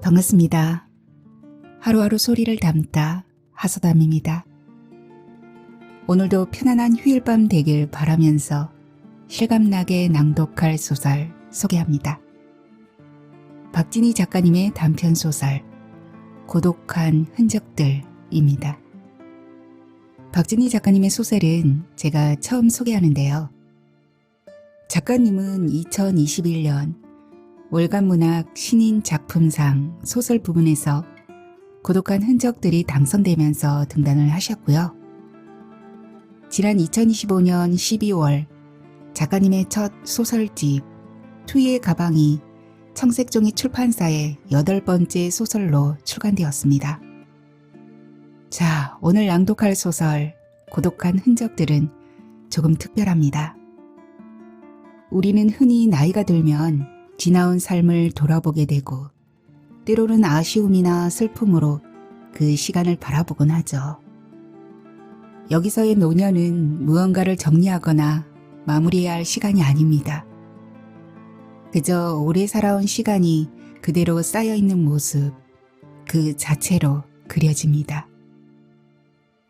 반갑습니다. 하루하루 소리를 담다 하소담입니다. 오늘도 편안한 휴일밤 되길 바라면서 실감나게 낭독할 소설 소개합니다. 박진희 작가님의 단편소설 고독한 흔적들입니다. 박진희 작가님의 소설은 제가 처음 소개하는데요. 작가님은 2021년 월간문학 신인 작품상 소설 부문에서 고독한 흔적들이 당선되면서 등단을 하셨고요. 지난 2025년 12월 작가님의 첫 소설집 투이의 가방이 청색종이 출판사의 8번째 소설로 출간되었습니다. 자, 오늘 낭독할 소설 고독한 흔적들은 조금 특별합니다. 우리는 흔히 나이가 들면 지나온 삶을 돌아보게 되고 때로는 아쉬움이나 슬픔으로 그 시간을 바라보곤 하죠. 여기서의 노년은 무언가를 정리하거나 마무리해야 할 시간이 아닙니다. 그저 오래 살아온 시간이 그대로 쌓여있는 모습 그 자체로 그려집니다.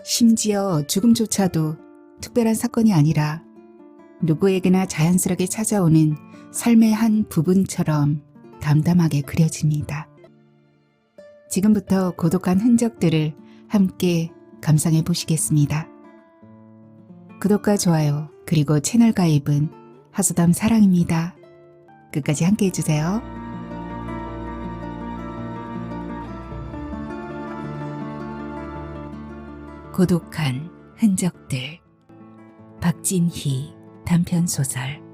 심지어 죽음조차도 특별한 사건이 아니라 누구에게나 자연스럽게 찾아오는 삶의 한 부분처럼 담담하게 그려집니다. 지금부터 고독한 흔적들을 함께 감상해 보시겠습니다. 구독과 좋아요 그리고 채널 가입은 하소담 사랑입니다. 끝까지 함께 해주세요. 고독한 흔적들 박진희 단편소설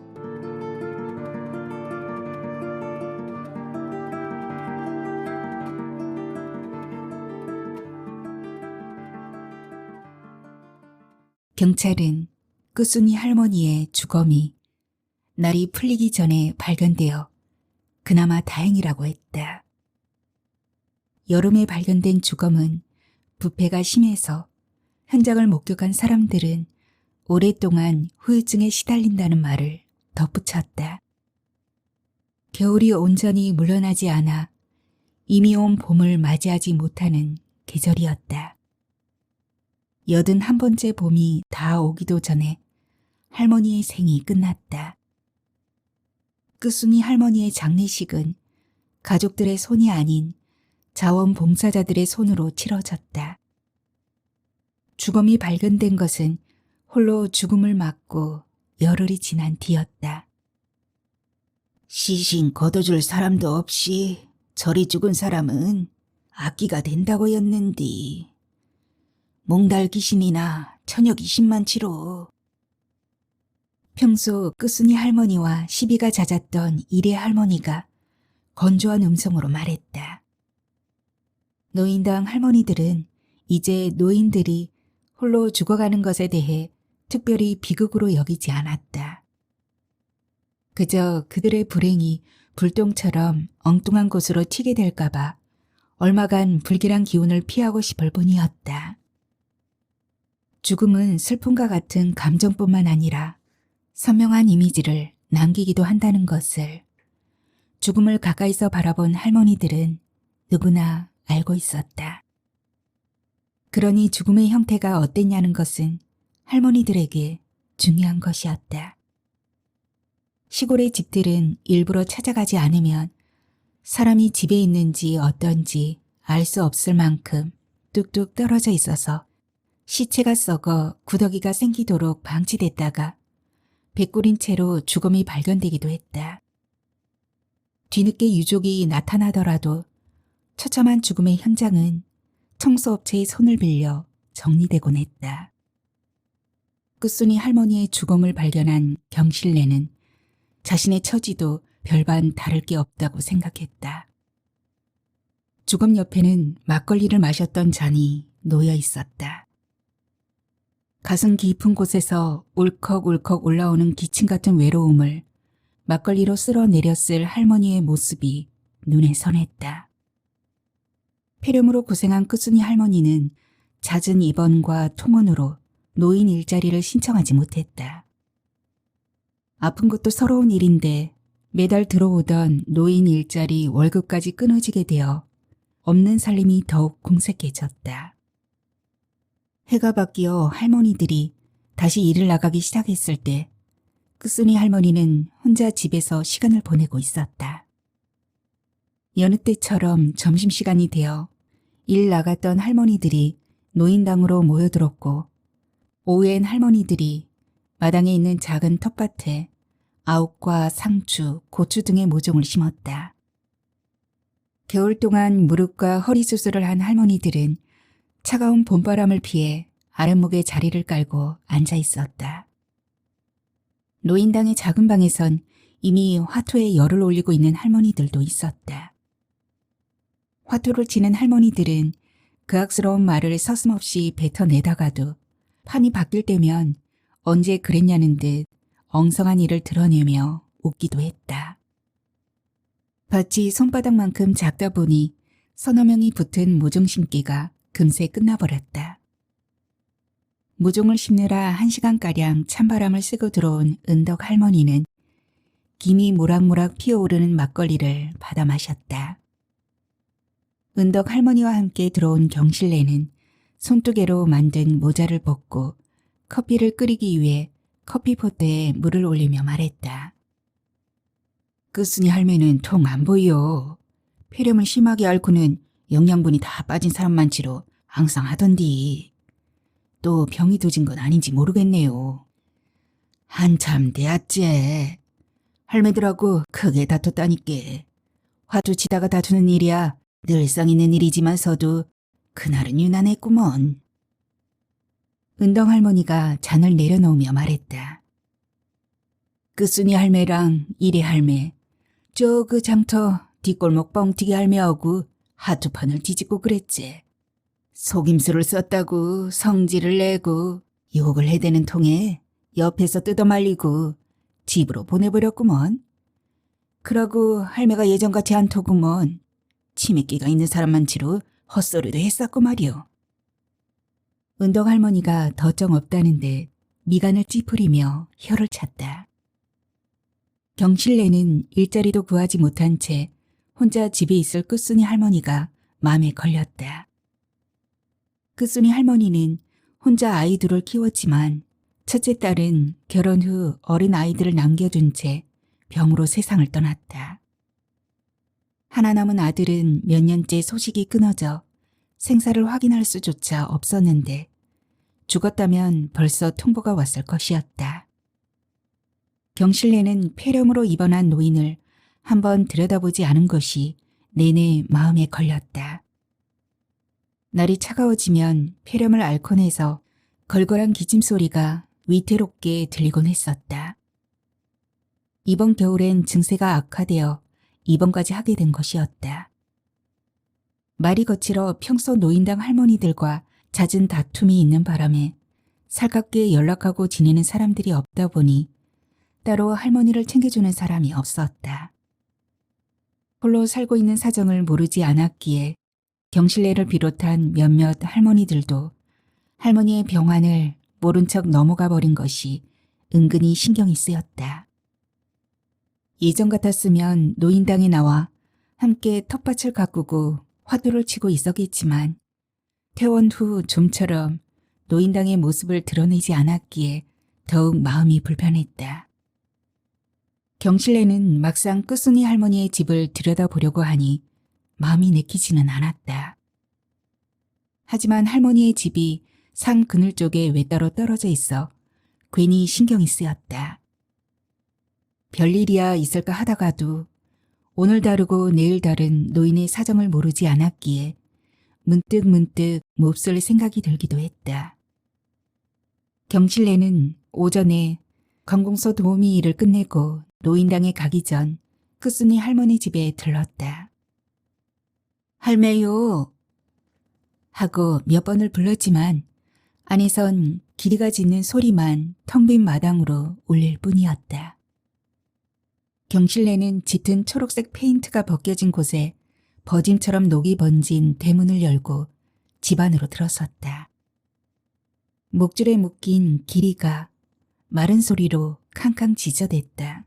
경찰은 끝순이 할머니의 주검이 날이 풀리기 전에 발견되어 그나마 다행이라고 했다. 여름에 발견된 주검은 부패가 심해서 현장을 목격한 사람들은 오랫동안 후유증에 시달린다는 말을 덧붙였다. 겨울이 온전히 물러나지 않아 이미 온 봄을 맞이하지 못하는 계절이었다. 81번째 봄이 다 오기도 전에 할머니의 생이 끝났다. 끝순이 할머니의 장례식은 가족들의 손이 아닌 자원봉사자들의 손으로 치러졌다. 주검이 발견된 것은 홀로 죽음을 맞고 열흘이 지난 뒤였다. 시신 걷어줄 사람도 없이 저리 죽은 사람은 악기가 된다고였는디. 몽달 귀신이나 처녀 귀신만 치로. 평소 끝순이 할머니와 시비가 잦았던 이래 할머니가 건조한 음성으로 말했다. 노인당 할머니들은 이제 노인들이 홀로 죽어가는 것에 대해 특별히 비극으로 여기지 않았다. 그저 그들의 불행이 불똥처럼 엉뚱한 곳으로 튀게 될까봐 얼마간 불길한 기운을 피하고 싶을 뿐이었다. 죽음은 슬픔과 같은 감정뿐만 아니라 선명한 이미지를 남기기도 한다는 것을 죽음을 가까이서 바라본 할머니들은 누구나 알고 있었다. 그러니 죽음의 형태가 어땠냐는 것은 할머니들에게 중요한 것이었다. 시골의 집들은 일부러 찾아가지 않으면 사람이 집에 있는지 어떤지 알 수 없을 만큼 뚝뚝 떨어져 있어서 시체가 썩어 구더기가 생기도록 방치됐다가 백골인 채로 주검이 발견되기도 했다. 뒤늦게 유족이 나타나더라도 처참한 죽음의 현장은 청소업체의 손을 빌려 정리되곤 했다. 끝순이 할머니의 주검을 발견한 경실래는 자신의 처지도 별반 다를 게 없다고 생각했다. 주검 옆에는 막걸리를 마셨던 잔이 놓여 있었다. 가슴 깊은 곳에서 울컥울컥 올라오는 기침 같은 외로움을 막걸리로 쓸어내렸을 할머니의 모습이 눈에 선했다. 폐렴으로 고생한 끝순이 할머니는 잦은 입원과 통원으로 노인 일자리를 신청하지 못했다. 아픈 것도 서러운 일인데 매달 들어오던 노인 일자리 월급까지 끊어지게 되어 없는 살림이 더욱 공색해졌다. 해가 바뀌어 할머니들이 다시 일을 나가기 시작했을 때 끝순이 할머니는 혼자 집에서 시간을 보내고 있었다. 여느 때처럼 점심시간이 되어 일 나갔던 할머니들이 노인당으로 모여들었고 오후엔 할머니들이 마당에 있는 작은 텃밭에 아욱과 상추, 고추 등의 모종을 심었다. 겨울 동안 무릎과 허리 수술을 한 할머니들은 차가운 봄바람을 피해 아랫목에 자리를 깔고 앉아 있었다. 노인당의 작은 방에선 이미 화투에 열을 올리고 있는 할머니들도 있었다. 화투를 치는 할머니들은 그악스러운 말을 서슴없이 뱉어내다가도 판이 바뀔 때면 언제 그랬냐는 듯 엉성한 일을 드러내며 웃기도 했다. 밭이 손바닥만큼 작다 보니 서너 명이 붙은 모종 심기가 금세 끝나버렸다. 모종을 심느라 1시간가량 찬바람을 쐬고 들어온 은덕 할머니는 김이 모락모락 피어오르는 막걸리를 받아 마셨다. 은덕 할머니와 함께 들어온 경실래는 손두개로 만든 모자를 벗고 커피를 끓이기 위해 커피포트에 물을 올리며 말했다. 끝순이 할매는 통 안 보여. 폐렴을 심하게 앓고는 영양분이 다 빠진 사람 많지로 항상 하던디. 또 병이 도진 건 아닌지 모르겠네요. 한참 대았제. 할매들하고 크게 다퉜다니께. 화두 치다가 다투는 일이야 늘상 있는 일이지만서도 그날은 유난했구먼. 은덕 할머니가 잔을 내려놓으며 말했다. 끝순이 할매랑 이래 할매, 저 그 장터 뒷골목 뻥튀기 할매하고 하투판을 뒤집고 그랬지. 속임수를 썼다고 성질을 내고 욕을 해대는 통에 옆에서 뜯어말리고 집으로 보내버렸구먼. 그러고 할매가 예전같이 안 토구먼. 치매기가 있는 사람만치로 헛소리도 했었고 말이오. 은덕 할머니가 덧정 없다는데 미간을 찌푸리며 혀를 찼다. 경실래는 일자리도 구하지 못한 채 혼자 집에 있을 끝순이 할머니가 마음에 걸렸다. 끝순이 할머니는 혼자 아이 둘을 키웠지만 첫째 딸은 결혼 후 어린 아이들을 남겨둔 채 병으로 세상을 떠났다. 하나 남은 아들은 몇 년째 소식이 끊어져 생사를 확인할 수조차 없었는데 죽었다면 벌써 통보가 왔을 것이었다. 경실래는 폐렴으로 입원한 노인을 한번 들여다보지 않은 것이 내내 마음에 걸렸다. 날이 차가워지면 폐렴을 앓고 내서 걸걸한 기침소리가 위태롭게 들리곤 했었다. 이번 겨울엔 증세가 악화되어 입원까지 하게 된 것이었다. 말이 거칠어 평소 노인당 할머니들과 잦은 다툼이 있는 바람에 살갑게 연락하고 지내는 사람들이 없다 보니 따로 할머니를 챙겨주는 사람이 없었다. 홀로 살고 있는 사정을 모르지 않았기에 경실래를 비롯한 몇몇 할머니들도 할머니의 병환을 모른 척 넘어가 버린 것이 은근히 신경이 쓰였다. 예전 같았으면 노인당에 나와 함께 텃밭을 가꾸고 화두를 치고 있었겠지만 퇴원 후 좀처럼 노인당의 모습을 드러내지 않았기에 더욱 마음이 불편했다. 경실래는 막상 끝순이 할머니의 집을 들여다보려고 하니 마음이 내키지는 않았다. 하지만 할머니의 집이 산 그늘 쪽에 외따로 떨어져 있어 괜히 신경이 쓰였다. 별일이야 있을까 하다가도 오늘 다르고 내일 다른 노인의 사정을 모르지 않았기에 문득 몹쓸 생각이 들기도 했다. 경실래는 오전에 관공서 도우미 일을 끝내고 노인당에 가기 전 끝순이 할머니 집에 들렀다. 할매요 하고 몇 번을 불렀지만 안에선 기리가 짖는 소리만 텅 빈 마당으로 울릴 뿐이었다. 경실래는 짙은 초록색 페인트가 벗겨진 곳에 버짐처럼 녹이 번진 대문을 열고 집 안으로 들어섰다. 목줄에 묶인 기리가 마른 소리로 캉캉 짖어댔다.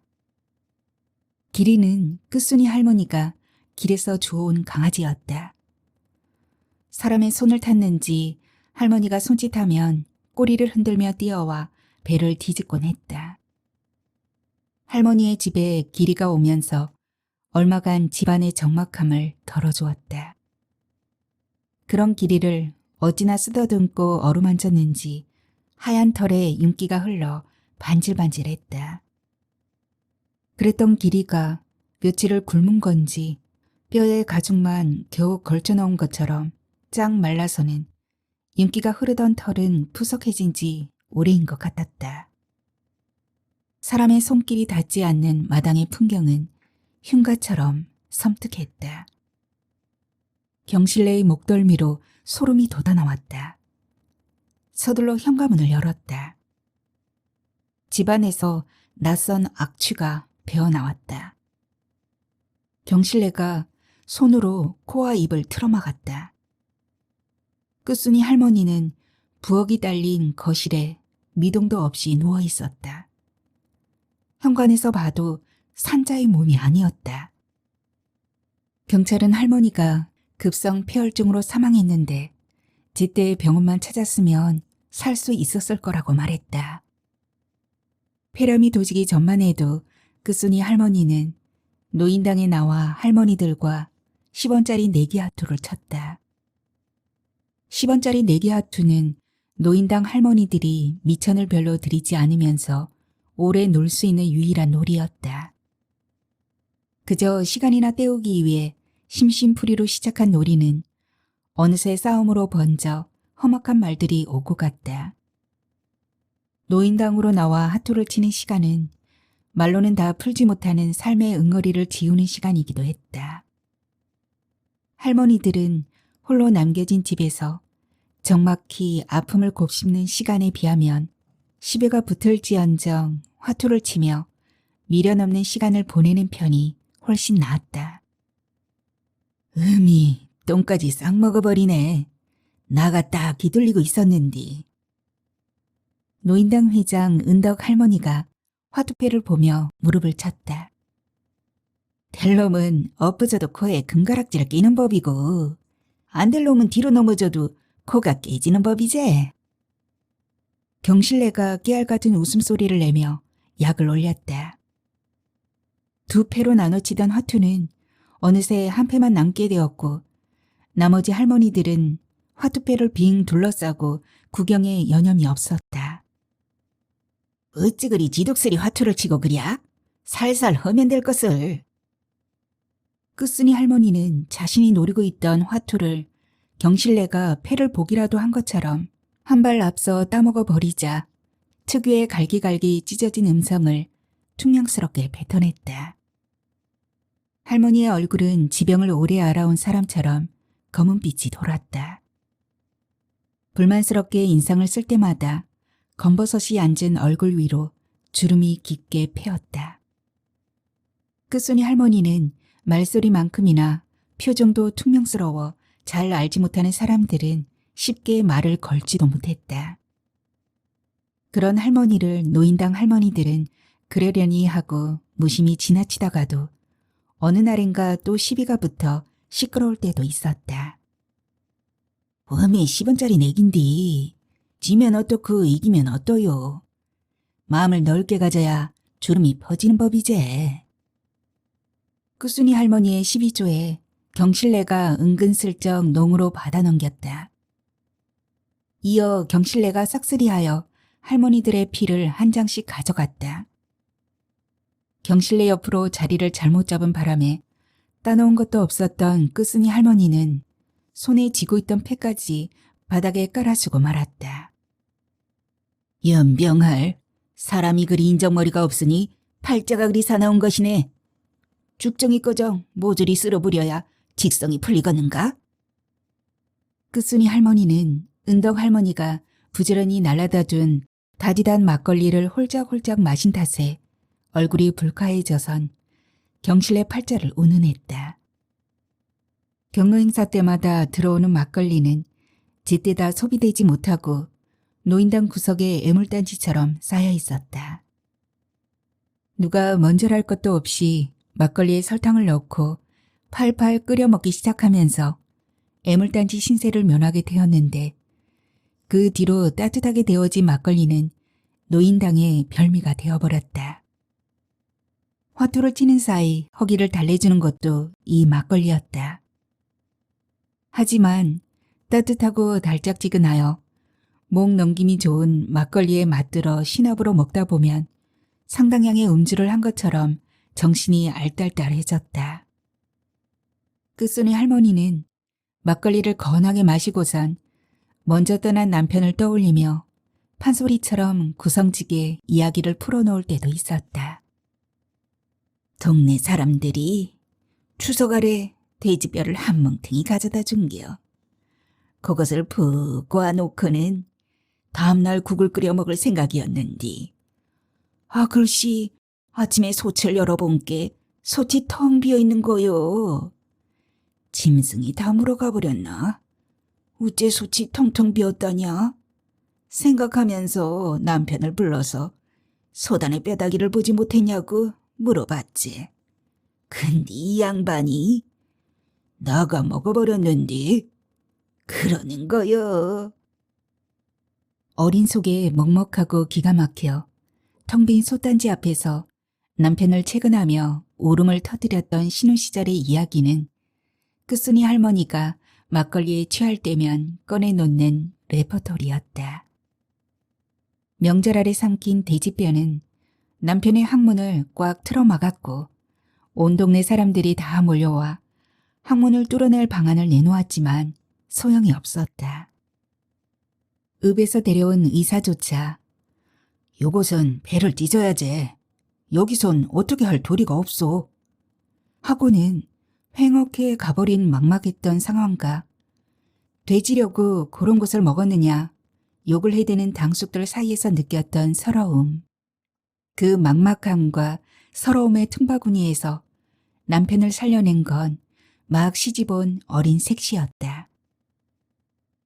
기리는 끝순이 할머니가 길에서 주워온 강아지였다. 사람의 손을 탔는지 할머니가 손짓하면 꼬리를 흔들며 뛰어와 배를 뒤집곤 했다. 할머니의 집에 기리가 오면서 얼마간 집안의 적막함을 덜어주었다. 그런 기리를 어찌나 쓰다듬고 어루만졌는지 하얀 털에 윤기가 흘러 반질반질했다. 그랬던 기리가 며칠을 굶은 건지 뼈에 가죽만 겨우 걸쳐놓은 것처럼 쫙 말라서는 윤기가 흐르던 털은 푸석해진 지 오래인 것 같았다. 사람의 손길이 닿지 않는 마당의 풍경은 흉가처럼 섬뜩했다. 경실래의 목덜미로 소름이 돋아나왔다. 서둘러 현관문을 열었다. 집안에서 낯선 악취가 배어나왔다. 경실래가 손으로 코와 입을 틀어막았다. 끝순이 할머니는 부엌이 딸린 거실에 미동도 없이 누워 있었다. 현관에서 봐도 산자의 몸이 아니었다. 경찰은 할머니가 급성 폐혈증으로 사망했는데 제때 병원만 찾았으면 살 수 있었을 거라고 말했다. 폐렴이 도지기 전만 해도 끝순이 할머니는 노인당에 나와 할머니들과 10원짜리 내기하투를 쳤다. 10원짜리 내기하투는 노인당 할머니들이 미천을 별로 들이지 않으면서 오래 놀 수 있는 유일한 놀이였다. 그저 시간이나 때우기 위해 심심풀이로 시작한 놀이는 어느새 싸움으로 번져 험악한 말들이 오고 갔다. 노인당으로 나와 하투를 치는 시간은 말로는 다 풀지 못하는 삶의 응어리를 지우는 시간이기도 했다. 할머니들은 홀로 남겨진 집에서 적막히 아픔을 곱씹는 시간에 비하면 10여가 붙을지언정 화투를 치며 미련 없는 시간을 보내는 편이 훨씬 나았다. 똥까지 싹 먹어버리네. 나가 딱 기둘리고 있었는디. 노인당 회장 은덕 할머니가 화투패를 보며 무릎을 쳤다. 될 놈은 엎어져도 코에 금가락지를 끼는 법이고 안 될 놈은 뒤로 넘어져도 코가 깨지는 법이제. 경실래가 깨알 같은 웃음소리를 내며 약을 올렸다. 두 패로 나눠치던 화투는 어느새 한 패만 남게 되었고 나머지 할머니들은 화투패를 빙 둘러싸고 구경에 여념이 없었다. 어찌 그리 지독스리 화투를 치고 그랴? 살살 허면 될 것을. 끝순이 할머니는 자신이 노리고 있던 화투를 경실래가 패를 보기라도 한 것처럼 한 발 앞서 따먹어 버리자 특유의 갈기갈기 찢어진 음성을 퉁명스럽게 뱉어냈다. 할머니의 얼굴은 지병을 오래 알아온 사람처럼 검은빛이 돌았다. 불만스럽게 인상을 쓸 때마다 검버섯이 앉은 얼굴 위로 주름이 깊게 패었다. 끝순이 할머니는 말소리만큼이나 표정도 퉁명스러워 잘 알지 못하는 사람들은 쉽게 말을 걸지도 못했다. 그런 할머니를 노인당 할머니들은 그러려니 하고 무심히 지나치다가도 어느 날인가 또 시비가 붙어 시끄러울 때도 있었다. 웜에 10원짜리 내긴디. 지면 어떻고 이기면 어떠요. 마음을 넓게 가져야 주름이 퍼지는 법이제. 끝순이 할머니의 시비조에 경실래가 은근슬쩍 농으로 받아넘겼다. 이어 경실래가 싹쓸이하여 할머니들의 피를 한 장씩 가져갔다. 경실래 옆으로 자리를 잘못 잡은 바람에 따놓은 것도 없었던 끝순이 할머니는 손에 쥐고 있던 패까지 바닥에 깔아주고 말았다. 연병할, 사람이 그리 인정머리가 없으니 팔자가 그리 사나운 것이네. 죽정이 꺼정 모조리 쓸어부려야 직성이 풀리겠는가? 끝순이 할머니는 은덕 할머니가 부지런히 날라다 둔 다디단 막걸리를 홀짝홀짝 마신 탓에 얼굴이 불쾌해져선 경실래 팔자를 운운했다. 경로 행사 때마다 들어오는 막걸리는 제때다 소비되지 못하고 노인당 구석에 애물단지처럼 쌓여 있었다. 누가 먼저랄 것도 없이 막걸리에 설탕을 넣고 팔팔 끓여 먹기 시작하면서 애물단지 신세를 면하게 되었는데 그 뒤로 따뜻하게 데워진 막걸리는 노인당의 별미가 되어버렸다. 화투를 치는 사이 허기를 달래주는 것도 이 막걸리였다. 하지만 따뜻하고 달짝지근하여 목 넘김이 좋은 막걸리에 맛들어 신압으로 먹다 보면 상당량의 음주를 한 것처럼 정신이 알딸딸해졌다. 끝손의 할머니는 막걸리를 건하게 마시고선 먼저 떠난 남편을 떠올리며 판소리처럼 구성지게 이야기를 풀어놓을 때도 있었다. 동네 사람들이 추석 아래 돼지뼈를 한 뭉탱이 가져다 준겨. 그것을 푹 고아놓고는 다음날 국을 끓여 먹을 생각이었는디. 아, 글씨 아침에 솥을 열어본께 솥이 텅 비어있는 거요. 짐승이 다 물어가 버렸나? 우째 솥이 텅텅 비었다냐? 생각하면서 남편을 불러서 솥 안의 뼈다귀를 보지 못했냐고 물어봤지. 근데 이 양반이 나가 먹어버렸는디 그러는 거요. 어린 속에 먹먹하고 기가 막혀 텅 빈 솥단지 앞에서 남편을 채근하며 울음을 터뜨렸던 신혼 시절의 이야기는 끝순이 할머니가 막걸리에 취할 때면 꺼내놓는 레퍼토리였다. 명절 아래 삼킨 돼지뼈는 남편의 항문을 꽉 틀어막았고 온 동네 사람들이 다 몰려와 항문을 뚫어낼 방안을 내놓았지만 소용이 없었다. 읍에서 데려온 의사조차 요것은 배를 찢어야지. 여기선 어떻게 할 도리가 없소. 하고는 횡혹해 가버린 막막했던 상황과 돼지려고 그런 것을 먹었느냐 욕을 해대는 당숙들 사이에서 느꼈던 서러움. 그 막막함과 서러움의 틈바구니에서 남편을 살려낸 건 막 시집온 어린 색시였다.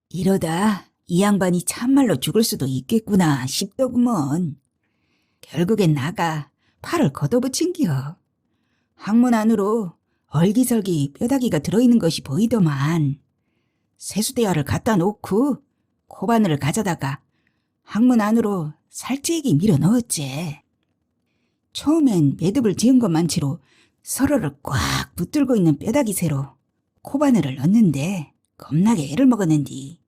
이러다 이 양반이 참말로 죽을 수도 있겠구나 싶더구먼. 결국엔 나가 팔을 걷어붙인겨. 항문 안으로 얼기설기 뼈다귀가 들어있는 것이 보이더만. 세수대야를 갖다 놓고 코바늘을 가져다가 항문 안으로 살찌게 밀어 넣었지. 처음엔 매듭을 지은 것만치로 서로를 꽉 붙들고 있는 뼈다귀 새로 코바늘을 넣었는데 겁나게 애를 먹었는디.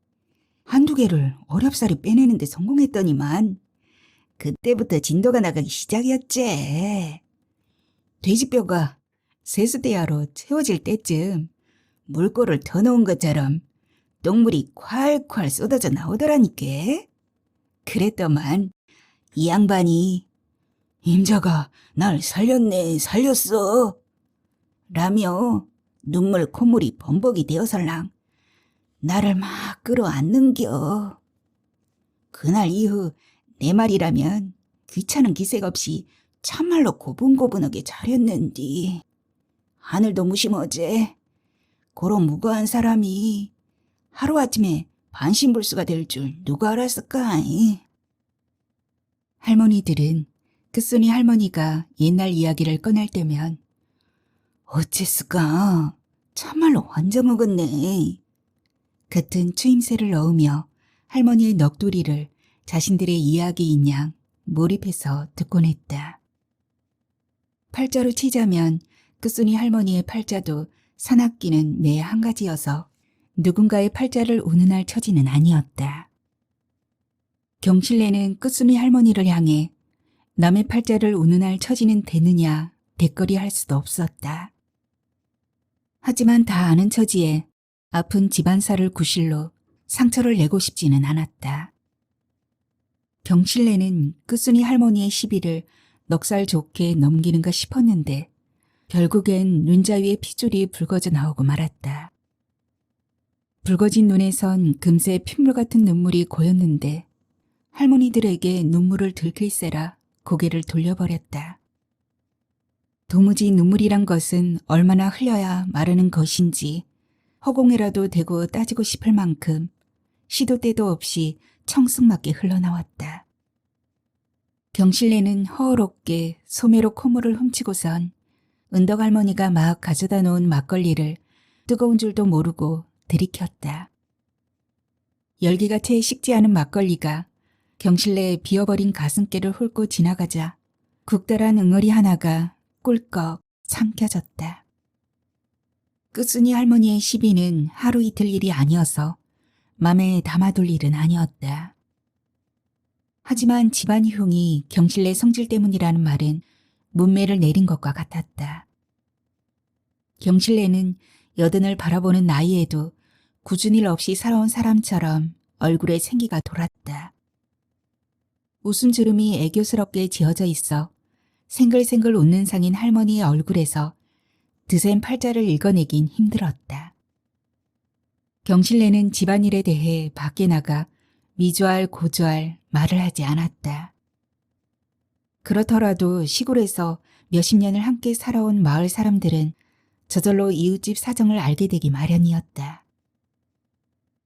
한두 개를 어렵사리 빼내는데 성공했더니만 그때부터 진도가 나가기 시작이었지. 돼지뼈가 세수대야로 채워질 때쯤 물꼬를 더 넣은 것처럼 똥물이 콸콸 쏟아져 나오더라니까. 그랬더만 이 양반이 임자가 날 살렸네 살렸어 라며 눈물 콧물이 범벅이 되어설랑 나를 막 끌어안는겨. 그날 이후 내 말이라면 귀찮은 기색 없이 참말로 고분고분하게 잘했는디. 하늘도 무심어제 그런 무고한 사람이 하루아침에 반신불수가 될 줄 누가 알았을까? 할머니들은 끝순이 할머니가 옛날 이야기를 꺼낼 때면 어째스까 참말로 환장 먹었네 같은 추임새를 넣으며 할머니의 넋두리를 자신들의 이야기인 양 몰입해서 듣곤 했다. 팔자로 치자면 끝순이 할머니의 팔자도 산악기는 매 한 가지여서 누군가의 팔자를 운운할 처지는 아니었다. 경실래는 끝순이 할머니를 향해 남의 팔자를 운운할 처지는 되느냐 대거리할 수도 없었다. 하지만 다 아는 처지에 아픈 집안사를 구실로 상처를 내고 싶지는 않았다. 경실래는 끝순이 할머니의 시비를 넉살 좋게 넘기는가 싶었는데 결국엔 눈자 위에 핏줄이 붉어져 나오고 말았다. 붉어진 눈에선 금세 핏물 같은 눈물이 고였는데 할머니들에게 눈물을 들킬세라 고개를 돌려버렸다. 도무지 눈물이란 것은 얼마나 흘려야 마르는 것인지 허공에라도 대고 따지고 싶을 만큼 시도 때도 없이 청승맞게 흘러나왔다. 경실래는 허어롭게 소매로 콧물을 훔치고선 은덕 할머니가 막 가져다 놓은 막걸리를 뜨거운 줄도 모르고 들이켰다. 열기가 채 식지 않은 막걸리가 경실래의 비어버린 가슴께를 훑고 지나가자 국달한 응어리 하나가 꿀꺽 삼켜졌다. 끝순이 할머니의 시비는 하루 이틀 일이 아니어서 맘에 담아둘 일은 아니었다. 하지만 집안 흉이 경실래 성질 때문이라는 말은 문매를 내린 것과 같았다. 경실래는 여든을 바라보는 나이에도 굳은 일 없이 살아온 사람처럼 얼굴에 생기가 돌았다. 웃음주름이 애교스럽게 지어져 있어 생글생글 웃는 상인 할머니의 얼굴에서 드센 팔자를 읽어내긴 힘들었다. 경실래는 집안일에 대해 밖에 나가 미주알 고주알 말을 하지 않았다. 그렇더라도 시골에서 몇십 년을 함께 살아온 마을 사람들은 저절로 이웃집 사정을 알게 되기 마련이었다.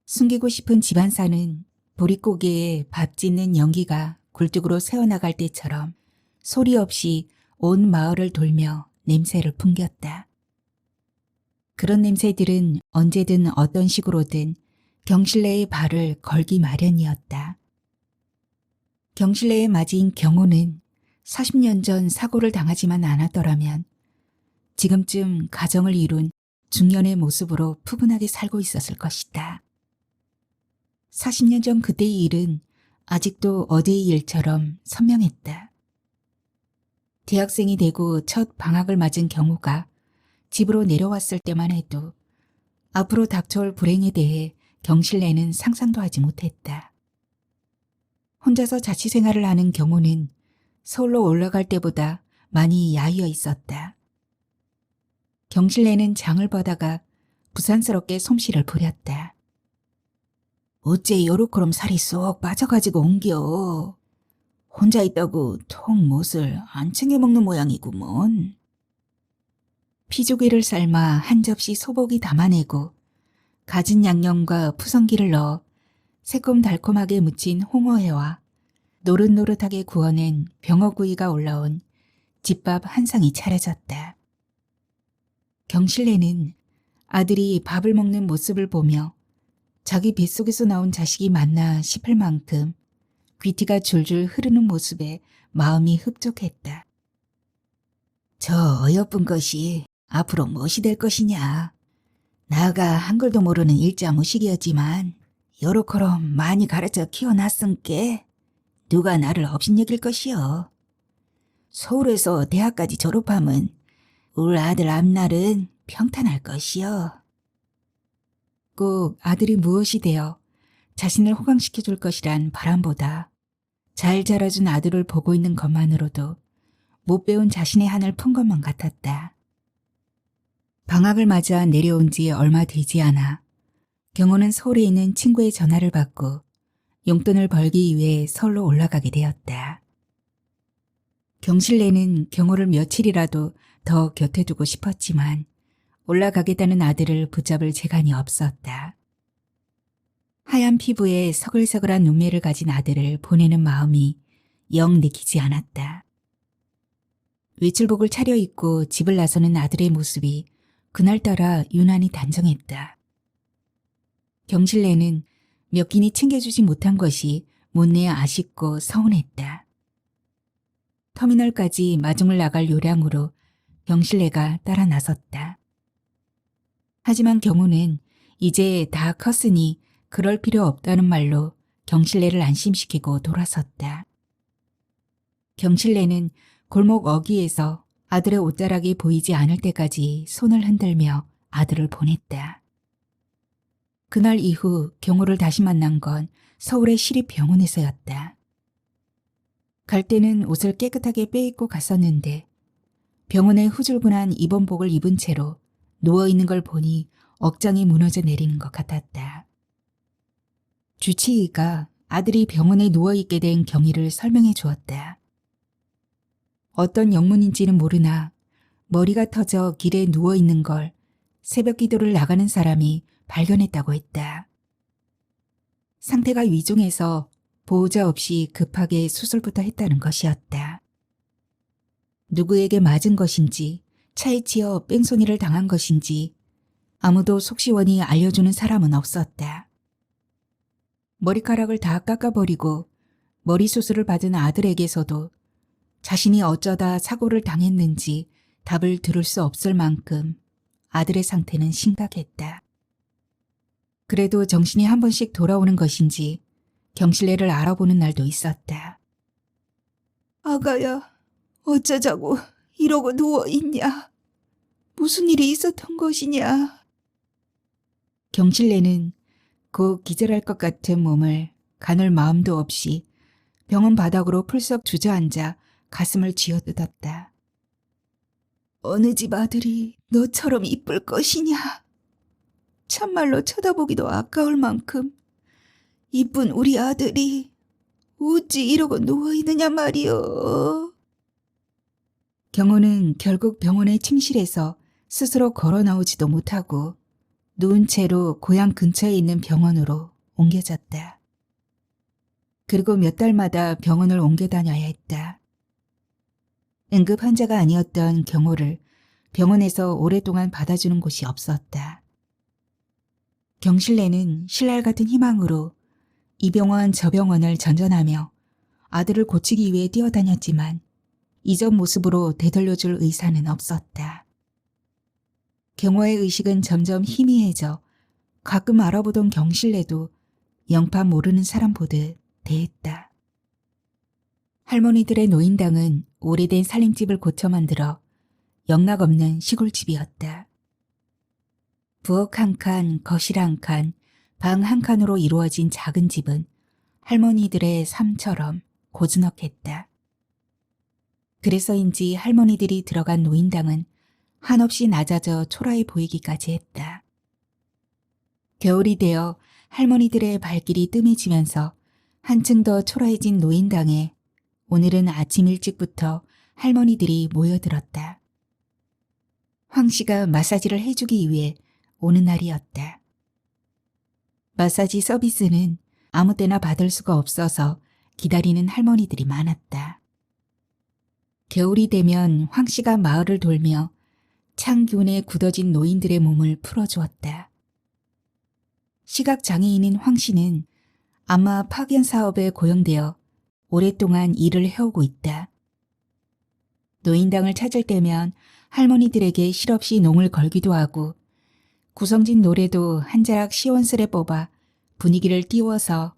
숨기고 싶은 집안사는 보릿고개에 밥 짓는 연기가 굴뚝으로 새어나갈 때처럼 소리 없이 온 마을을 돌며 냄새를 풍겼다. 그런 냄새들은 언제든 어떤 식으로든 경실래의 발을 걸기 마련이었다. 경실래의 맞이인 경호는 40년 전 사고를 당하지만 않았더라면 지금쯤 가정을 이룬 중년의 모습으로 푸근하게 살고 있었을 것이다. 40년 전 그때의 일은 아직도 어제의 일처럼 선명했다. 대학생이 되고 첫 방학을 맞은 경호가 집으로 내려왔을 때만 해도 앞으로 닥쳐올 불행에 대해 경실래는 상상도 하지 못했다. 혼자서 자취생활을 하는 경호는 서울로 올라갈 때보다 많이 야위어 있었다. 경실래는 장을 보다가 부산스럽게 솜씨를 부렸다. 어째 요렇게럼 살이 쏙 빠져가지고 옮겨. 혼자 있다고 통 못을 안 챙겨 먹는 모양이구먼. 피조개를 삶아 한 접시 소고기 담아내고 가진 양념과 푸성기를 넣어 새콤달콤하게 무친 홍어회와 노릇노릇하게 구워낸 병어구이가 올라온 집밥 한 상이 차려졌다. 경실래는 아들이 밥을 먹는 모습을 보며 자기 뱃속에서 나온 자식이 맞나 싶을 만큼 귀티가 줄줄 흐르는 모습에 마음이 흡족했다. 저 어여쁜 것이 앞으로 무엇이 될 것이냐. 나가 한글도 모르는 일자무식이었지만 요렇게럼 많이 가르쳐 키워놨음께 누가 나를 업신여길 것이여. 서울에서 대학까지 졸업하면 울 아들 앞날은 평탄할 것이여. 꼭 아들이 무엇이 되어 자신을 호강시켜줄 것이란 바람보다 잘 자라준 아들을 보고 있는 것만으로도 못 배운 자신의 한을 푼 것만 같았다. 방학을 맞아 내려온 지 얼마 되지 않아 경호는 서울에 있는 친구의 전화를 받고 용돈을 벌기 위해 서울로 올라가게 되었다. 경실래는 경호를 며칠이라도 더 곁에 두고 싶었지만 올라가겠다는 아들을 붙잡을 재간이 없었다. 하얀 피부에 서글서글한 눈매를 가진 아들을 보내는 마음이 영 내키지 않았다. 외출복을 차려입고 집을 나서는 아들의 모습이 그날따라 유난히 단정했다. 경실래는 몇 끼니 챙겨주지 못한 것이 못내 아쉽고 서운했다. 터미널까지 마중을 나갈 요량으로 경실래가 따라 나섰다. 하지만 경호는 이제 다 컸으니 그럴 필요 없다는 말로 경실래를 안심시키고 돌아섰다. 경실래는 골목 어귀에서 아들의 옷자락이 보이지 않을 때까지 손을 흔들며 아들을 보냈다. 그날 이후 경호를 다시 만난 건 서울의 시립병원에서였다. 갈 때는 옷을 깨끗하게 빼입고 갔었는데 병원에 후줄근한 입원복을 입은 채로 누워있는 걸 보니 억장이 무너져 내리는 것 같았다. 주치의가 아들이 병원에 누워있게 된 경위를 설명해 주었다. 어떤 영문인지는 모르나 머리가 터져 길에 누워있는 걸 새벽 기도를 나가는 사람이 발견했다고 했다. 상태가 위중해서 보호자 없이 급하게 수술부터 했다는 것이었다. 누구에게 맞은 것인지 차에 치여 뺑소니를 당한 것인지 아무도 속시원히 알려주는 사람은 없었다. 머리카락을 다 깎아버리고 머리수술을 받은 아들에게서도 자신이 어쩌다 사고를 당했는지 답을 들을 수 없을 만큼 아들의 상태는 심각했다. 그래도 정신이 한 번씩 돌아오는 것인지 경실래를 알아보는 날도 있었다. 아가야, 어쩌자고 이러고 누워있냐? 무슨 일이 있었던 것이냐? 경실래는 곧 기절할 것 같은 몸을 가눌 마음도 없이 병원 바닥으로 풀썩 주저앉아 가슴을 쥐어뜯었다. 어느 집 아들이 너처럼 이쁠 것이냐? 참말로 쳐다보기도 아까울 만큼 이쁜 우리 아들이 어찌 이러고 누워있느냐 말이오. 경호는 결국 병원의 침실에서 스스로 걸어 나오지도 못하고 누운 채로 고향 근처에 있는 병원으로 옮겨졌다. 그리고 몇 달마다 병원을 옮겨 다녀야 했다. 응급 환자가 아니었던 경호를 병원에서 오랫동안 받아주는 곳이 없었다. 경실래는 신랄 같은 희망으로 이 병원 저 병원을 전전하며 아들을 고치기 위해 뛰어다녔지만 이전 모습으로 되돌려줄 의사는 없었다. 경호의 의식은 점점 희미해져 가끔 알아보던 경실래도 영판 모르는 사람 보듯 대했다. 할머니들의 노인당은 오래된 살림집을 고쳐 만들어 영락없는 시골집이었다. 부엌 한 칸, 거실 한 칸, 방 한 칸으로 이루어진 작은 집은 할머니들의 삶처럼 고즈넉했다. 그래서인지 할머니들이 들어간 노인당은 한없이 낮아져 초라해 보이기까지 했다. 겨울이 되어 할머니들의 발길이 뜸해지면서 한층 더 초라해진 노인당에 오늘은 아침 일찍부터 할머니들이 모여들었다. 황 씨가 마사지를 해주기 위해 오는 날이었다. 마사지 서비스는 아무 때나 받을 수가 없어서 기다리는 할머니들이 많았다. 겨울이 되면 황 씨가 마을을 돌며 찬 기운에 굳어진 노인들의 몸을 풀어주었다. 시각장애인인 황 씨는 아마 파견 사업에 고용되어 오랫동안 일을 해오고 있다. 노인당을 찾을 때면 할머니들에게 실없이 농을 걸기도 하고 구성진 노래도 한 자락 시원스레 뽑아 분위기를 띄워서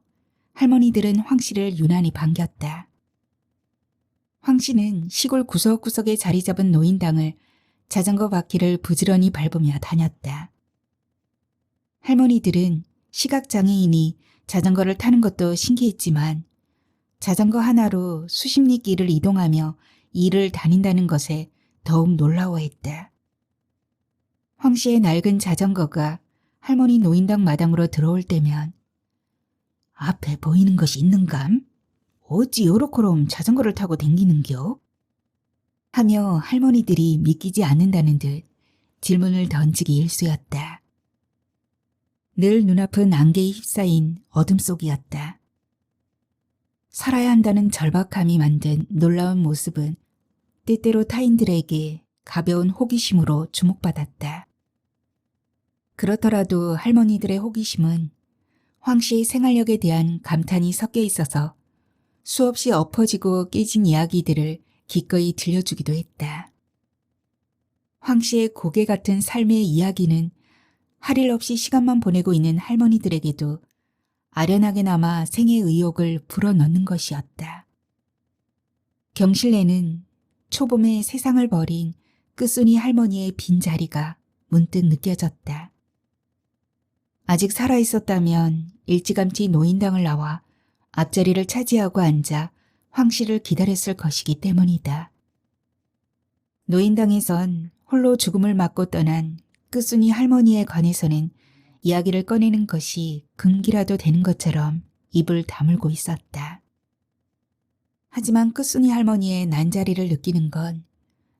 할머니들은 황 씨를 유난히 반겼다. 황 씨는 시골 구석구석에 자리 잡은 노인당을 자전거 바퀴를 부지런히 밟으며 다녔다. 할머니들은 시각장애인이 자전거를 타는 것도 신기했지만 자전거 하나로 수십 리 길을 이동하며 일을 다닌다는 것에 더욱 놀라워했다. 황 씨의 낡은 자전거가 할머니 노인당 마당으로 들어올 때면 앞에 보이는 것이 있는감? 어찌 요렇게럼 자전거를 타고 댕기는겨? 하며 할머니들이 믿기지 않는다는 듯 질문을 던지기 일쑤였다. 늘 눈앞은 안개에 휩싸인 어둠 속이었다. 살아야 한다는 절박함이 만든 놀라운 모습은 때때로 타인들에게 가벼운 호기심으로 주목받았다. 그렇더라도 할머니들의 호기심은 황 씨의 생활력에 대한 감탄이 섞여 있어서 수없이 엎어지고 깨진 이야기들을 기꺼이 들려주기도 했다. 황 씨의 고개 같은 삶의 이야기는 할 일 없이 시간만 보내고 있는 할머니들에게도 아련하게나마 생의 의욕을 불어넣는 것이었다. 경실래는 초봄에 세상을 버린 끝순이 할머니의 빈자리가 문득 느껴졌다. 아직 살아있었다면 일찌감치 노인당을 나와 앞자리를 차지하고 앉아 황 씨를 기다렸을 것이기 때문이다. 노인당에선 홀로 죽음을 맞고 떠난 끝순이 할머니에 관해서는 이야기를 꺼내는 것이 금기라도 되는 것처럼 입을 다물고 있었다. 하지만 끝순이 할머니의 난자리를 느끼는 건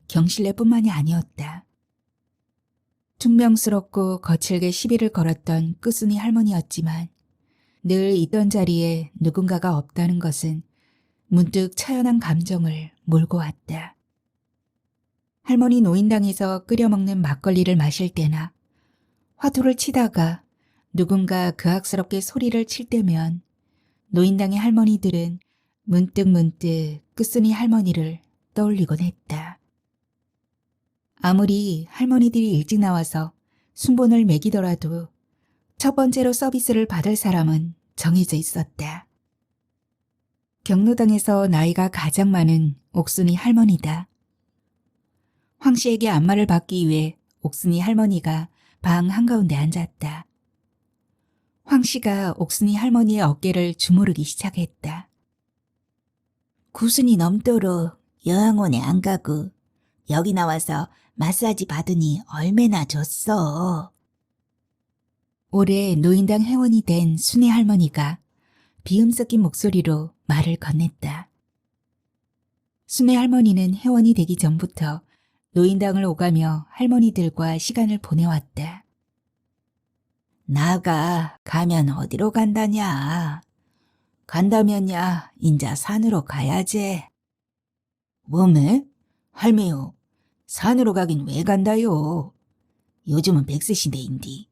경실래뿐만이 아니었다. 퉁명스럽고 거칠게 시비를 걸었던 끝순이 할머니였지만 늘 있던 자리에 누군가가 없다는 것은 문득 처연한 감정을 몰고 왔다. 할머니 노인당에서 끓여 먹는 막걸리를 마실 때나 화투를 치다가 누군가 그악스럽게 소리를 칠 때면 노인당의 할머니들은 문득문득 끝순이 할머니를 떠올리곤 했다. 아무리 할머니들이 일찍 나와서 순본을 매기더라도 첫 번째로 서비스를 받을 사람은 정해져 있었다. 경로당에서 나이가 가장 많은 옥순이 할머니다. 황 씨에게 안마를 받기 위해 옥순이 할머니가 방 한가운데 앉았다. 황 씨가 옥순이 할머니의 어깨를 주무르기 시작했다. 구순이 넘도록 여항원에 안 가고 여기 나와서 마사지 받으니 얼마나 좋소. 올해 노인당 회원이 된 순애 할머니가 비음 섞인 목소리로 말을 건넸다. 순애 할머니는 회원이 되기 전부터 노인당을 오가며 할머니들과 시간을 보내왔다. 나가 가면 어디로 간다냐. 간다면야 인자 산으로 가야지. 뭐매? 할매요. 산으로 가긴 왜 간다요. 요즘은 백세시대인디.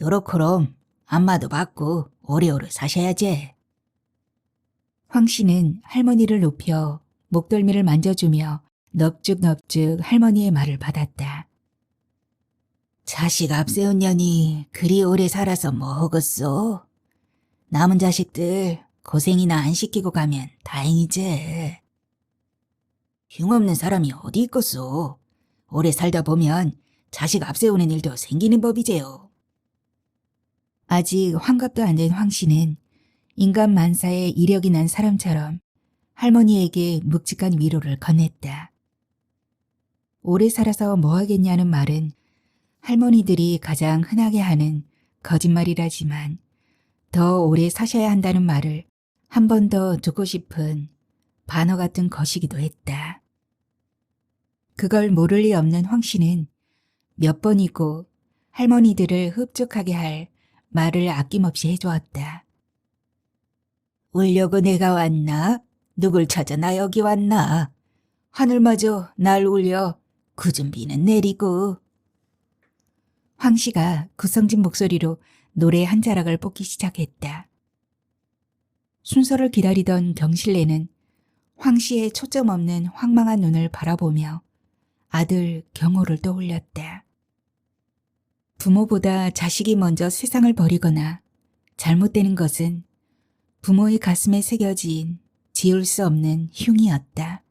요렇게럼 안마도 받고 오래오래 사셔야지. 황 씨는 할머니를 높여 목덜미를 만져주며 넙죽넙죽 할머니의 말을 받았다. 자식 앞세운 년이 그리 오래 살아서 뭐하겠소? 남은 자식들 고생이나 안 시키고 가면 다행이지. 흉없는 사람이 어디 있겠소? 오래 살다 보면 자식 앞세우는 일도 생기는 법이제요. 아직 환갑도 안 된 황 씨는 인간 만사에 이력이 난 사람처럼 할머니에게 묵직한 위로를 건넸다. 오래 살아서 뭐 하겠냐는 말은 할머니들이 가장 흔하게 하는 거짓말이라지만 더 오래 사셔야 한다는 말을 한 번 더 듣고 싶은 반어 같은 것이기도 했다. 그걸 모를 리 없는 황 씨는 몇 번이고 할머니들을 흡족하게 할 말을 아낌없이 해주었다. 울려고 내가 왔나? 누굴 찾아 나 여기 왔나? 하늘마저 날 울려 굳은 비는 내리고. 황 씨가 구성진 목소리로 노래 한 자락을 뽑기 시작했다. 순서를 기다리던 경실래는 황 씨의 초점 없는 황망한 눈을 바라보며 아들 경호를 떠올렸다. 부모보다 자식이 먼저 세상을 버리거나 잘못되는 것은 부모의 가슴에 새겨진 지울 수 없는 흉이었다.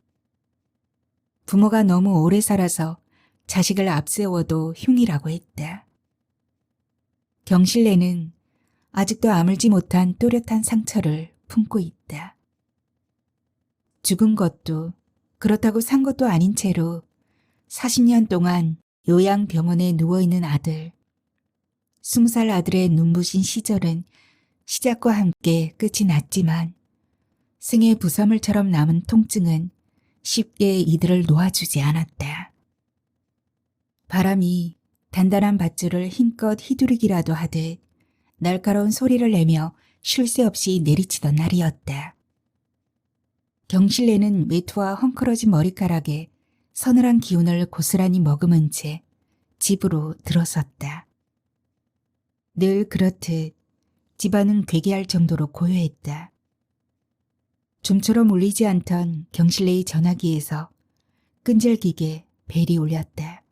부모가 너무 오래 살아서 자식을 앞세워도 흉이라고 했다. 경실래는 아직도 아물지 못한 또렷한 상처를 품고 있다. 죽은 것도 그렇다고 산 것도 아닌 채로 40년 동안 요양병원에 누워있는 아들. 20살 아들의 눈부신 시절은 시작과 함께 끝이 났지만 승의 부서물처럼 남은 통증은 쉽게 이들을 놓아주지 않았다. 바람이 단단한 밧줄을 힘껏 휘두르기라도 하듯 날카로운 소리를 내며 쉴 새 없이 내리치던 날이었다. 경실래는 외투와 헝클어진 머리카락에 서늘한 기운을 고스란히 머금은 채 집으로 들어섰다. 늘 그렇듯 집안은 괴기할 정도로 고요했다. 좀처럼 울리지 않던 경실래의 전화기에서 끈질기게 벨이 울렸다.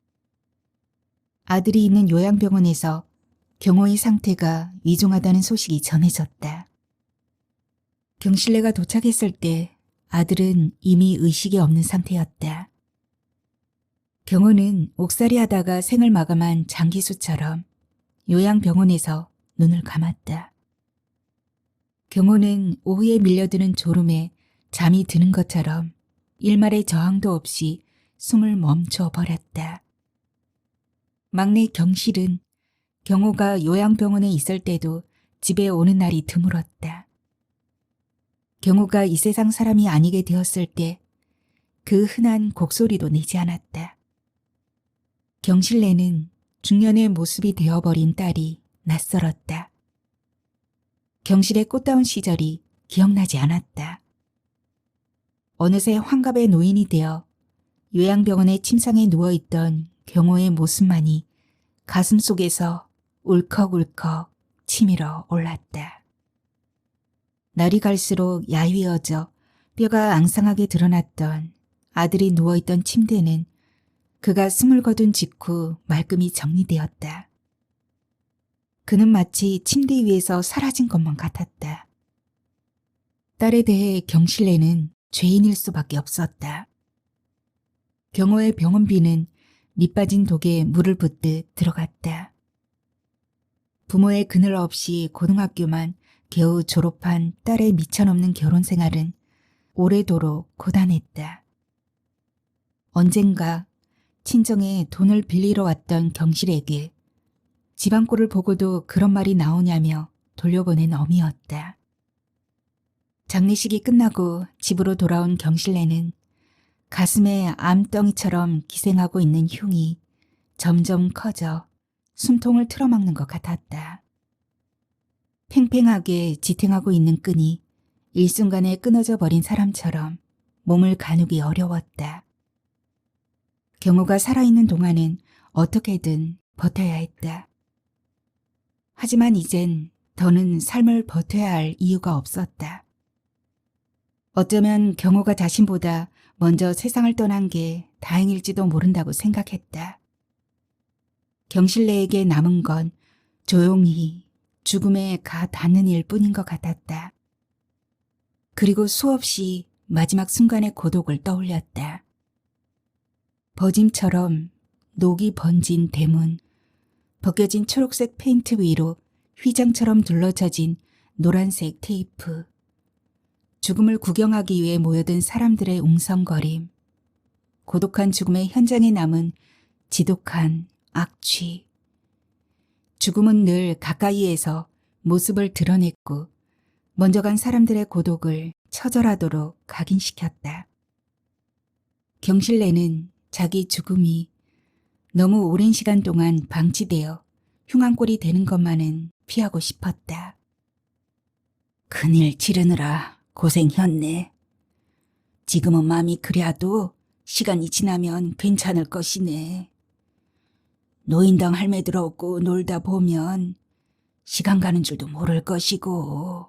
아들이 있는 요양병원에서 경호의 상태가 위중하다는 소식이 전해졌다. 경실래가 도착했을 때 아들은 이미 의식이 없는 상태였다. 경호는 옥살이 하다가 생을 마감한 장기수처럼 요양병원에서 눈을 감았다. 경호는 오후에 밀려드는 졸음에 잠이 드는 것처럼 일말의 저항도 없이 숨을 멈춰 버렸다. 막내 경실은 경호가 요양병원에 있을 때도 집에 오는 날이 드물었다. 경호가 이 세상 사람이 아니게 되었을 때 그 흔한 곡소리도 내지 않았다. 경실래는 중년의 모습이 되어버린 딸이 낯설었다. 경실의 꽃다운 시절이 기억나지 않았다. 어느새 환갑의 노인이 되어 요양병원의 침상에 누워있던 경호의 모습만이 가슴속에서 울컥울컥 치밀어 올랐다. 날이 갈수록 야위어져 뼈가 앙상하게 드러났던 아들이 누워있던 침대는 그가 숨을 거둔 직후 말끔히 정리되었다. 그는 마치 침대 위에서 사라진 것만 같았다. 딸에 대해 경실래는 죄인일 수밖에 없었다. 경호의 병원비는 밑빠진 독에 물을 붓듯 들어갔다. 부모의 그늘 없이 고등학교만 겨우 졸업한 딸의 미천없는 결혼 생활은 오래도록 고단했다. 언젠가 친정에 돈을 빌리러 왔던 경실에게 집안꼴을 보고도 그런 말이 나오냐며 돌려보낸 어미였다. 장례식이 끝나고 집으로 돌아온 경실래는 가슴에 암덩이처럼 기생하고 있는 흉이 점점 커져 숨통을 틀어막는 것 같았다. 팽팽하게 지탱하고 있는 끈이 일순간에 끊어져 버린 사람처럼 몸을 가누기 어려웠다. 경호가 살아있는 동안은 어떻게든 버텨야 했다. 하지만 이젠 더는 삶을 버텨야 할 이유가 없었다. 어쩌면 경호가 자신보다 먼저 세상을 떠난 게 다행일지도 모른다고 생각했다. 경실래에게 남은 건 조용히 죽음에 가 닿는 일뿐인 것 같았다. 그리고 수없이 마지막 순간의 고독을 떠올렸다. 버짐처럼 녹이 번진 대문, 벗겨진 초록색 페인트 위로 휘장처럼 둘러쳐진 노란색 테이프, 죽음을 구경하기 위해 모여든 사람들의 웅성거림, 고독한 죽음의 현장에 남은 지독한 악취. 죽음은 늘 가까이에서 모습을 드러냈고 먼저 간 사람들의 고독을 처절하도록 각인시켰다. 경실래는 자기 죽음이 너무 오랜 시간 동안 방치되어 흉한 꼴이 되는 것만은 피하고 싶었다. 큰일 치르느라 고생했네. 지금은 마음이 그래도 시간이 지나면 괜찮을 것이네. 노인당 할매들 없고 놀다 보면 시간 가는 줄도 모를 것이고.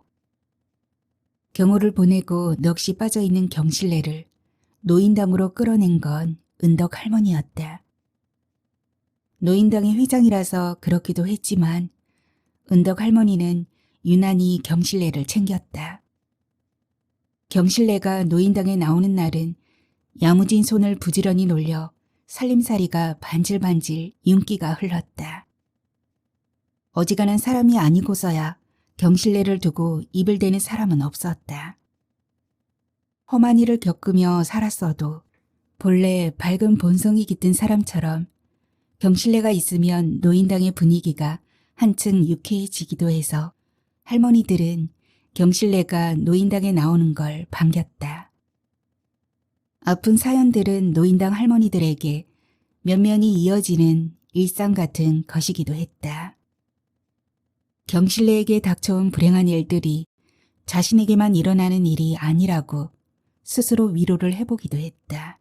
경호를 보내고 넋이 빠져있는 경실래를 노인당으로 끌어낸 건 은덕 할머니였다. 노인당의 회장이라서 그렇기도 했지만 은덕 할머니는 유난히 경실래를 챙겼다. 경실래가 노인당에 나오는 날은 야무진 손을 부지런히 놀려 살림살이가 반질반질 윤기가 흘렀다. 어지간한 사람이 아니고서야 경실래를 두고 입을 대는 사람은 없었다. 험한 일을 겪으며 살았어도 본래 밝은 본성이 깃든 사람처럼 경실래가 있으면 노인당의 분위기가 한층 유쾌해지기도 해서 할머니들은 경실래가 노인당에 나오는 걸 반겼다. 아픈 사연들은 노인당 할머니들에게 면면이 이어지는 일상 같은 것이기도 했다. 경실래에게 닥쳐온 불행한 일들이 자신에게만 일어나는 일이 아니라고 스스로 위로를 해보기도 했다.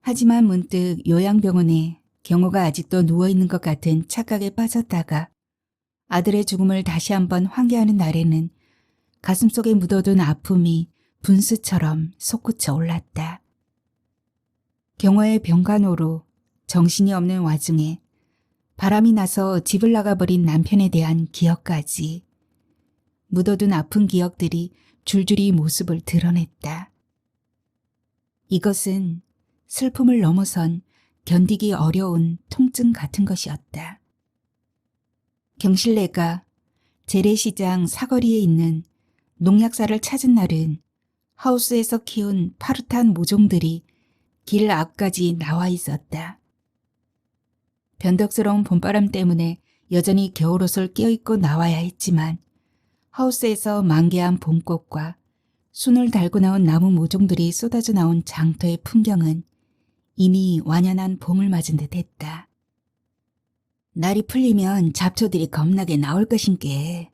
하지만 문득 요양병원에 경호가 아직도 누워있는 것 같은 착각에 빠졌다가 아들의 죽음을 다시 한번 환기하는 날에는 가슴속에 묻어둔 아픔이 분수처럼 솟구쳐 올랐다. 경호의 병간호로 정신이 없는 와중에 바람이 나서 집을 나가버린 남편에 대한 기억까지 묻어둔 아픈 기억들이 줄줄이 모습을 드러냈다. 이것은 슬픔을 넘어선 견디기 어려운 통증 같은 것이었다. 경실래가 재래시장 사거리에 있는 농약사를 찾은 날은 하우스에서 키운 파릇한 모종들이 길 앞까지 나와 있었다. 변덕스러운 봄바람 때문에 여전히 겨울옷을 껴입고 나와야 했지만 하우스에서 만개한 봄꽃과 순을 달고 나온 나무 모종들이 쏟아져 나온 장터의 풍경은 이미 완연한 봄을 맞은 듯 했다. 날이 풀리면 잡초들이 겁나게 나올 것인께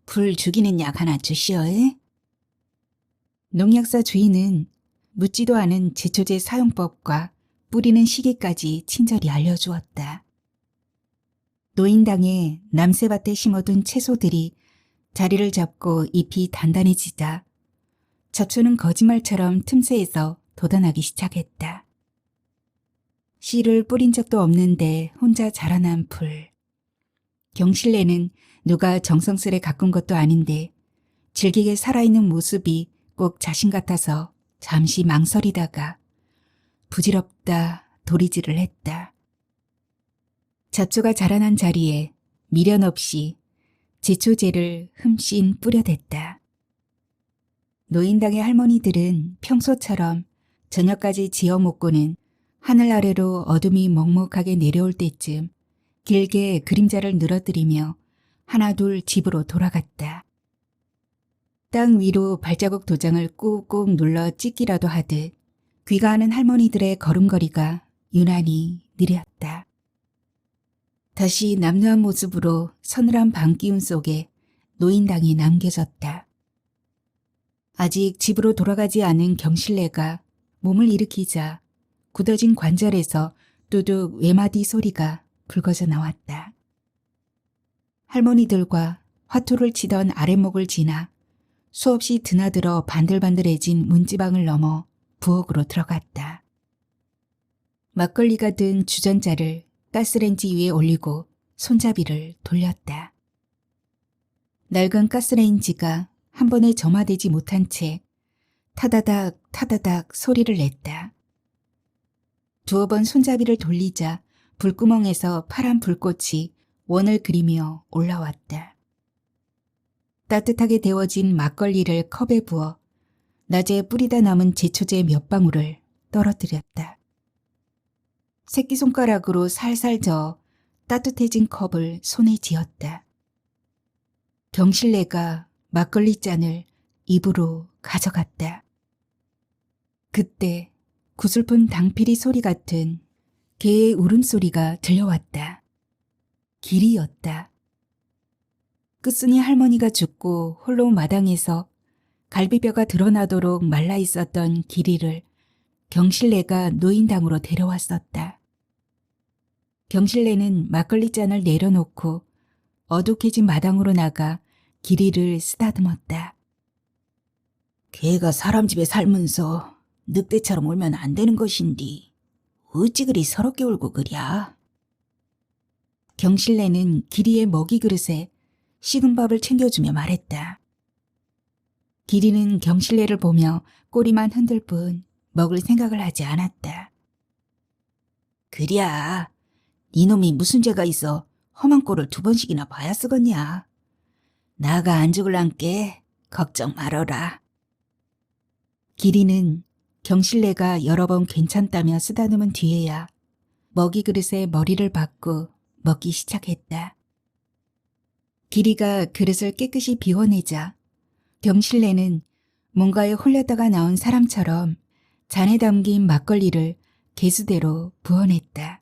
불 죽이는 약 하나 주시오. 농약사 주인은 묻지도 않은 제초제 사용법과 뿌리는 시기까지 친절히 알려주었다. 노인당에 남새밭에 심어둔 채소들이 자리를 잡고 잎이 단단해지자 잡초는 거짓말처럼 틈새에서 돋아나기 시작했다. 씨를 뿌린 적도 없는데 혼자 자라난 풀. 경실래는 누가 정성스레 가꾼 것도 아닌데 질기게 살아있는 모습이 꼭 자신 같아서 잠시 망설이다가 부질없다 도리질을 했다. 잡초가 자라난 자리에 미련 없이 제초제를 흠씬 뿌려댔다. 노인당의 할머니들은 평소처럼 저녁까지 지어 먹고는 하늘 아래로 어둠이 먹먹하게 내려올 때쯤 길게 그림자를 늘어뜨리며 하나둘 집으로 돌아갔다. 땅 위로 발자국 도장을 꾹꾹 눌러 찍기라도 하듯 귀가하는 할머니들의 걸음걸이가 유난히 느렸다. 다시 남루한 모습으로 서늘한 밤 기운 속에 노인당이 남겨졌다. 아직 집으로 돌아가지 않은 경실래가 몸을 일으키자 굳어진 관절에서 뚜둑 외마디 소리가 붉어져 나왔다. 할머니들과 화투를 치던 아랫목을 지나 수없이 드나들어 반들반들해진 문지방을 넘어 부엌으로 들어갔다. 막걸리가 든 주전자를 가스레인지 위에 올리고 손잡이를 돌렸다. 낡은 가스레인지가 한 번에 점화되지 못한 채 타다닥 타다닥 소리를 냈다. 두어 번 손잡이를 돌리자 불구멍에서 파란 불꽃이 원을 그리며 올라왔다. 따뜻하게 데워진 막걸리를 컵에 부어 낮에 뿌리다 남은 제초제 몇 방울을 떨어뜨렸다. 새끼손가락으로 살살 저어 따뜻해진 컵을 손에 쥐었다. 경실래가 막걸리 잔을 입으로 가져갔다. 그때 구슬픈 당피리 소리 같은 개의 울음소리가 들려왔다. 길이였다. 끝순이 할머니가 죽고 홀로 마당에서 갈비뼈가 드러나도록 말라있었던 길이를 경실래가 노인당으로 데려왔었다. 경실래는 막걸리 잔을 내려놓고 어둑해진 마당으로 나가 길이를 쓰다듬었다. 걔가 사람 집에 살면서 늑대처럼 울면 안 되는 것인디 어찌 그리 서럽게 울고 그랴. 경실래는 길이의 먹이 그릇에 식은 밥을 챙겨주며 말했다. 길이는 경실래를 보며 꼬리만 흔들 뿐 먹을 생각을 하지 않았다. 그랴, 이놈이 무슨 죄가 있어 험한 꼴을 2번씩이나 봐야 쓰겄냐. 나가 안 죽을란께 걱정 말어라. 길이는 경실래가 여러 번 괜찮다며 쓰다듬은 뒤에야 먹이 그릇에 머리를 박고 먹기 시작했다. 길이가 그릇을 깨끗이 비워내자 경실래는 뭔가에 홀렸다가 나온 사람처럼 잔에 담긴 막걸리를 개수대로 부어냈다.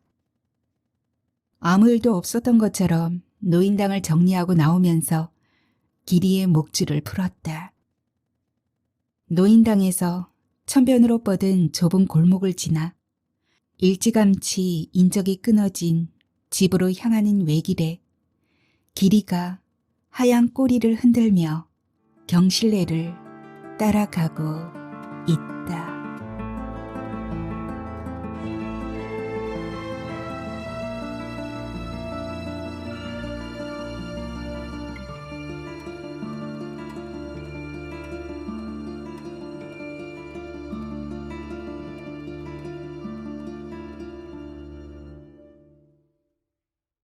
아무 일도 없었던 것처럼 노인당을 정리하고 나오면서 길이의 목줄을 풀었다. 노인당에서 천변으로 뻗은 좁은 골목을 지나 일찌감치 인적이 끊어진 집으로 향하는 외길에 길이가 하얀 꼬리를 흔들며 경실래를 따라가고 있다.